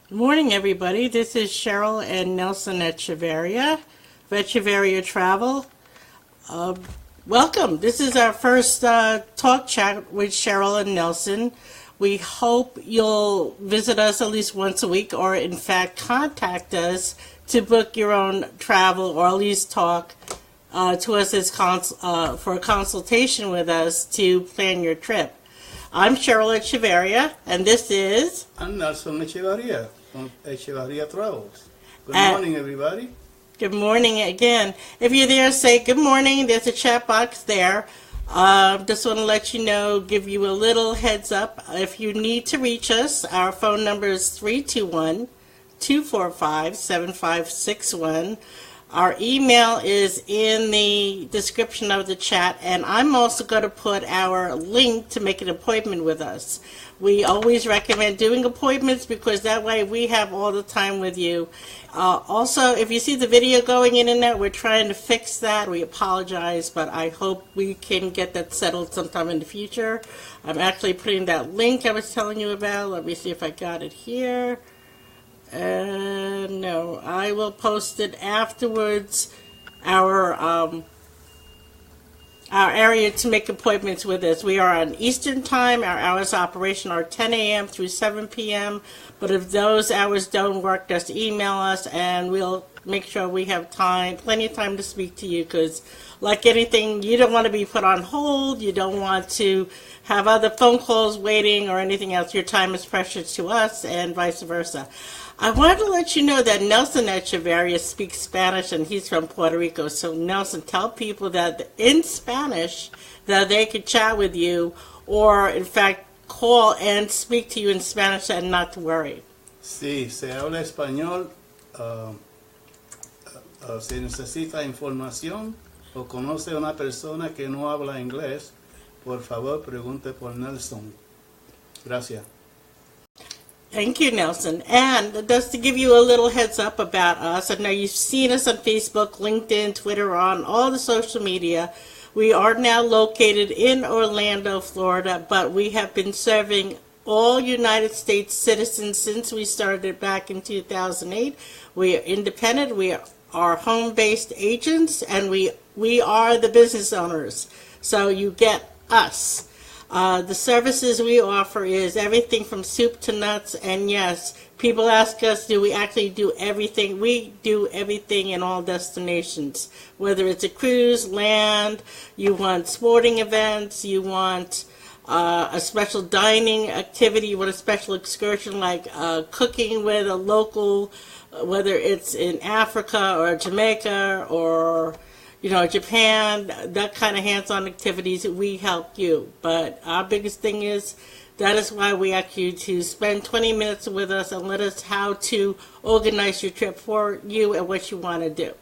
Good morning, everybody. This is Cheryl and Nelson Echeverria of Echeverria Travel. Uh, Welcome. This is our first talk chat with Cheryl and Nelson. We hope you'll visit us at least once a week, or in fact, contact us to book your own travel, or at least talk to us as for a consultation with us to plan your trip. I'm Cheryl Echeverria, and this is... I'm Nelson Echevarria from Echevarria Travels. Good Uh, morning, everybody. Good morning again. If you're there, say good morning. There's a chat box there. Just want to let you know, give you a little heads up. If you need to reach us, our phone number is 321-245-7561. Our email is in the description of the chat, and I'm also going to put our link to make an appointment with us. We always recommend doing appointments because that way we have all the time with you. Also, if you see the video going in and out, we're trying to fix that. We apologize, but I hope we can get that settled sometime in the future. I'm actually putting that link I was telling you about. Let me see if I got it here. No, I will post it afterwards. Our area to make appointments with us. We are on Eastern Time. Our hours of operation are 10 a.m. through 7 p.m. But if those hours don't work, just email us and we'll make sure we have time, plenty of time to speak to you. Because like anything, you don't want to be put on hold. You don't want to have other phone calls waiting or anything else. Your time is precious to us and vice versa. I wanted to let you know that Nelson Echeverria speaks Spanish and he's from Puerto Rico. So Nelson, tell people that in Spanish that they could chat with you or in fact call and speak to you in Spanish and not to worry. Sí, se habla español. Si necesita información o conoce a una persona que no habla inglés, por favor pregunte por Nelson. Gracias. Thank you, Nelson. And just to give you a little heads up about us, I know you've seen us on Facebook, LinkedIn, Twitter, on all the social media. We are now located in Orlando, Florida, but we have been serving all United States citizens since we started back in 2008. We are independent. We are home-based agents, and we are the business owners. So you get us. The services we offer is everything from soup to nuts, and yes, people ask us, do we actually do everything? We do everything in all destinations, whether it's a cruise, land, you want sporting events, you want a special dining activity, you want a special excursion like cooking with a local, whether it's in Africa or Jamaica or Japan, that kind of hands-on activities, we help you. But our biggest thing is, that is why we ask you to spend 20 minutes with us and let us how to organize your trip for you and what you want to do.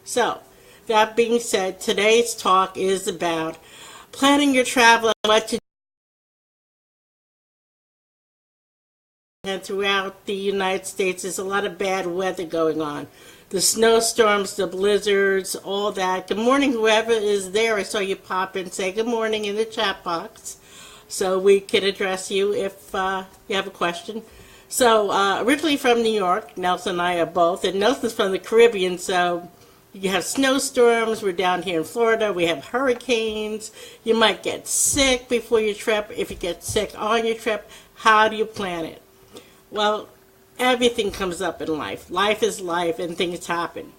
So, that being said, today's talk is about planning your travel and what to do. And throughout the United States, there's a lot of bad weather going on. The snowstorms, the blizzards, all that. Good morning, whoever is there. I saw you pop in. Say good morning in the chat box so we can address you if you have a question. So originally from New York, Nelson and I are both, and Nelson's from the Caribbean, so you have snowstorms. We're down here in Florida. We have hurricanes. You might get sick before your trip. If you get sick on your trip, how do you plan it? Well, everything comes up in life. Life is life and things happen.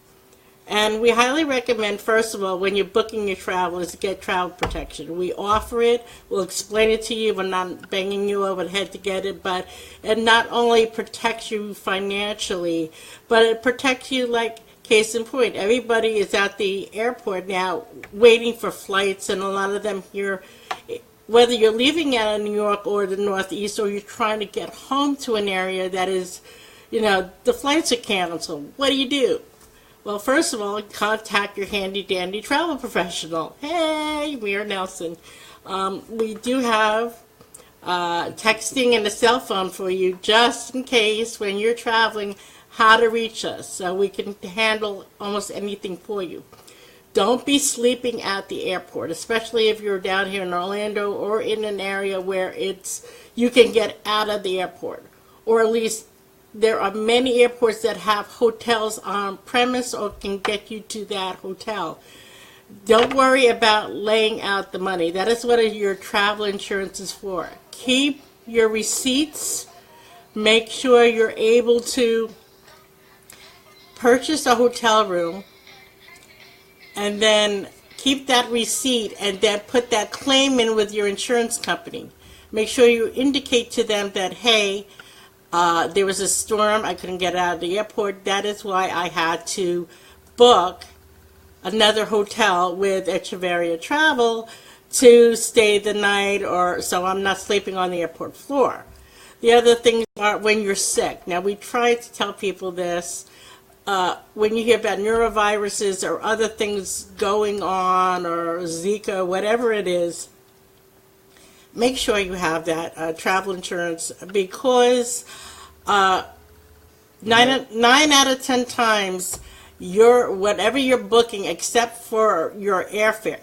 And we highly recommend, first of all, when you're booking your travel, is to get travel protection. We offer it. We'll explain it to you. We're not banging you over the head to get it, but it not only protects you financially, but it protects you like, case in point, everybody is at the airport now waiting for flights, and a lot of them here, whether you're leaving out of New York or the Northeast, or you're trying to get home to an area that is, the flights are canceled. What do? Well, first of all, contact your handy-dandy travel professional. Hey, we are Nelson. We do have texting and a cell phone for you just in case when you're traveling how to reach us, so we can handle almost anything for you. Don't be sleeping at the airport, especially if you're down here in Orlando or in an area where you can get out of the airport, or at least there are many airports that have hotels on premise or can get you to that hotel. Don't worry about laying out the money. That is what your travel insurance is for. Keep your receipts. Make sure you're able to purchase a hotel room and then keep that receipt and then put that claim in with your insurance company. Make sure you indicate to them that, hey, there was a storm, I couldn't get out of the airport. That is why I had to book another hotel with Echeverria Travel to stay the night, or so I'm not sleeping on the airport floor. The other things are when you're sick. Now, we try to tell people this. When you hear about neuroviruses or other things going on, or Zika, whatever it is, make sure you have that travel insurance, because 9 out of 10 times, whatever you're booking, except for your airfare,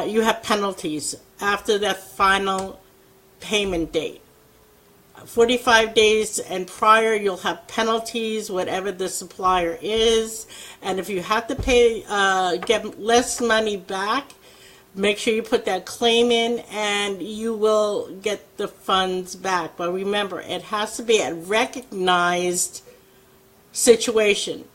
you have penalties after that final payment date. 45 days and prior, you'll have penalties, whatever the supplier is. And if you have to pay, get less money back, make sure you put that claim in and you will get the funds back. But remember, it has to be a recognized situation.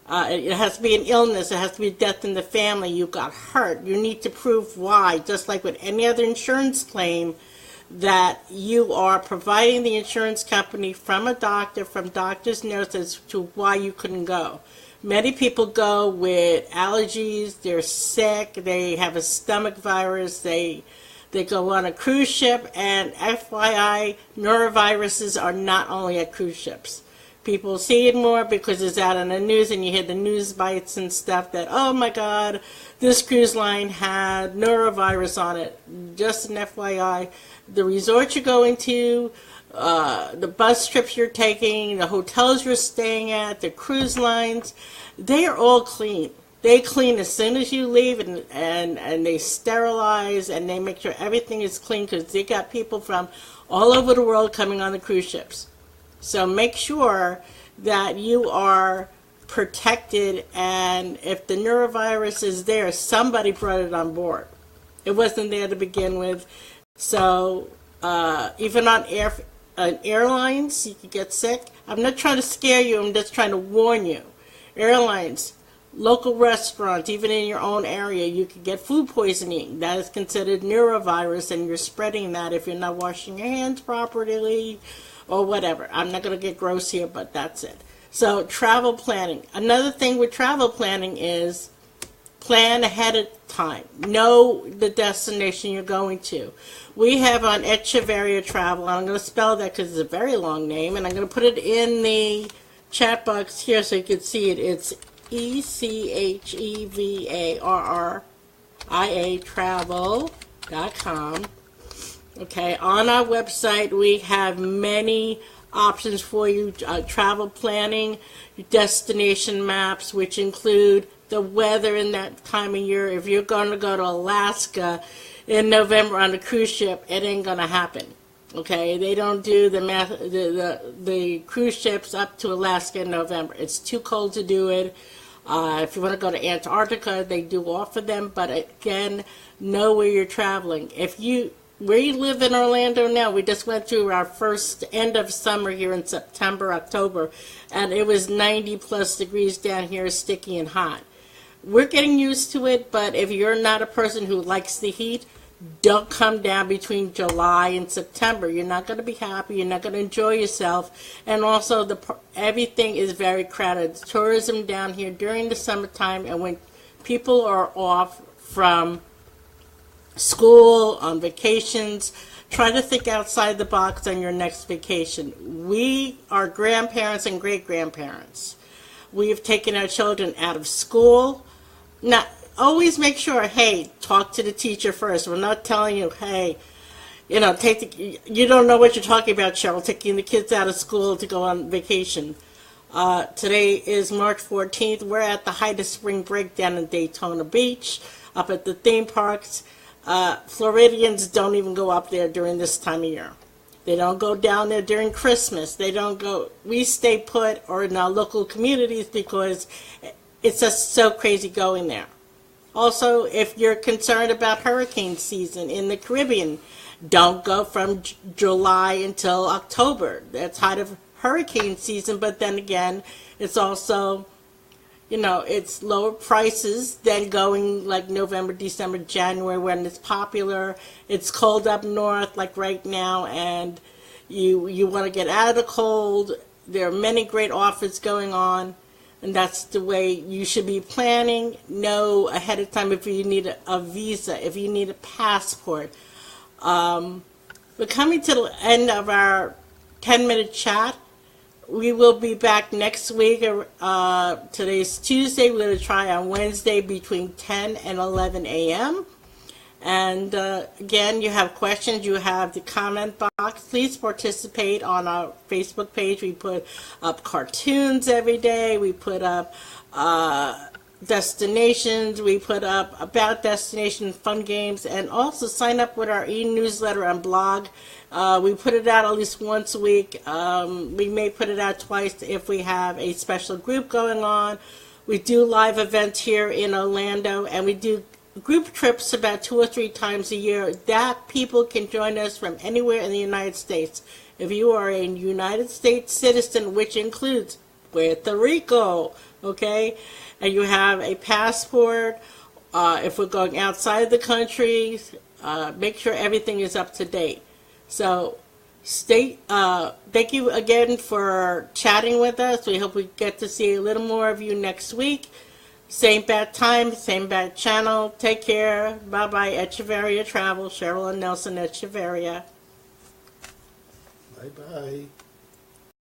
It has to be an illness. It has to be death in the family. You got hurt. You need to prove why, just like with any other insurance claim, that you are providing the insurance company from a doctor, from doctor's notes as to why you couldn't go. Many people go with allergies, they're sick, they have a stomach virus, they go on a cruise ship, and FYI, noroviruses are not only at cruise ships. People see it more because it's out on the news, and you hear the news bites and stuff that, oh my God, this cruise line had norovirus on it. Just an FYI, the resort you're going to, the bus trips you're taking, the hotels you're staying at, the cruise lines, they are all clean. They clean as soon as you leave, and they sterilize, and they make sure everything is clean, because they got people from all over the world coming on the cruise ships. So make sure that you are protected, and if the neurovirus is there, somebody brought it on board. It wasn't there to begin with. So even on airlines, you could get sick. I'm not trying to scare you. I'm just trying to warn you. Airlines, local restaurants, even in your own area, you could get food poisoning. That is considered neurovirus, and you're spreading that if you're not washing your hands properly or whatever. I'm not going to get gross here, but that's it. So travel planning. Another thing with travel planning is plan ahead of time. Know the destination you're going to. We have on Echeverria Travel, and I'm going to spell that because it's a very long name, and I'm going to put it in the chat box here so you can see it. It's ECHEVARRIA travel.com. Okay, on our website we have many options for you, travel planning, destination maps, which include the weather in that time of year. If you're going to go to Alaska in November on a cruise ship, it ain't going to happen. Okay, they don't do the cruise ships up to Alaska in November. It's too cold to do it. If you want to go to Antarctica, they do offer them, but again, know where you're traveling. Where you live in Orlando now, we just went through our first end of summer here in September, October, and it was 90 plus degrees down here, sticky and hot. We're getting used to it, but if you're not a person who likes the heat, don't come down between July and September. You're not going to be happy. You're not going to enjoy yourself. And also, everything is very crowded. Tourism down here during the summertime, and when people are off from school, on vacations, try to think outside the box on your next vacation. We are grandparents and great-grandparents. We have taken our children out of school. Now, always make sure, hey, talk to the teacher first. We're not telling you, hey, you don't know what you're talking about, Cheryl, taking the kids out of school to go on vacation. Today is March 14th. We're at the height of spring break down in Daytona Beach, up at the theme parks. Floridians don't even go up there during this time of year. They don't go down there during Christmas. They don't go. We stay put or in our local communities because it's just so crazy going there. Also, if you're concerned about hurricane season in the Caribbean, don't go from July until October. That's height of hurricane season, but then again, it's also, it's lower prices than going like November, December, January when it's popular. It's cold up north like right now, and you want to get out of the cold. There are many great offers going on, and that's the way you should be planning. Know ahead of time if you need a visa, if you need a passport. We're coming to the end of our 10-minute chat. We will be back next week. Today's Tuesday. We're going to try on Wednesday between 10 and 11 a.m. And again, you have questions, you have the comment box. Please participate on our Facebook page. We put up cartoons every day. We put up destinations. We put up about destination fun games. And also sign up with our e-newsletter and blog. We put it out at least once a week. We may put it out twice if we have a special group going on. We do live events here in Orlando, and we do group trips about 2 or 3 times a year that people can join us from anywhere in the United States. If you are a United States citizen, which includes Puerto Rico, okay, and you have a passport, if we're going outside the country, make sure everything is up to date. So thank you again for chatting with us. We hope we get to see a little more of you next week. Same bad time, same bad channel. Take care. Bye-bye. Echeverria Travel. Cheryl and Nelson Echeverria. Bye-bye.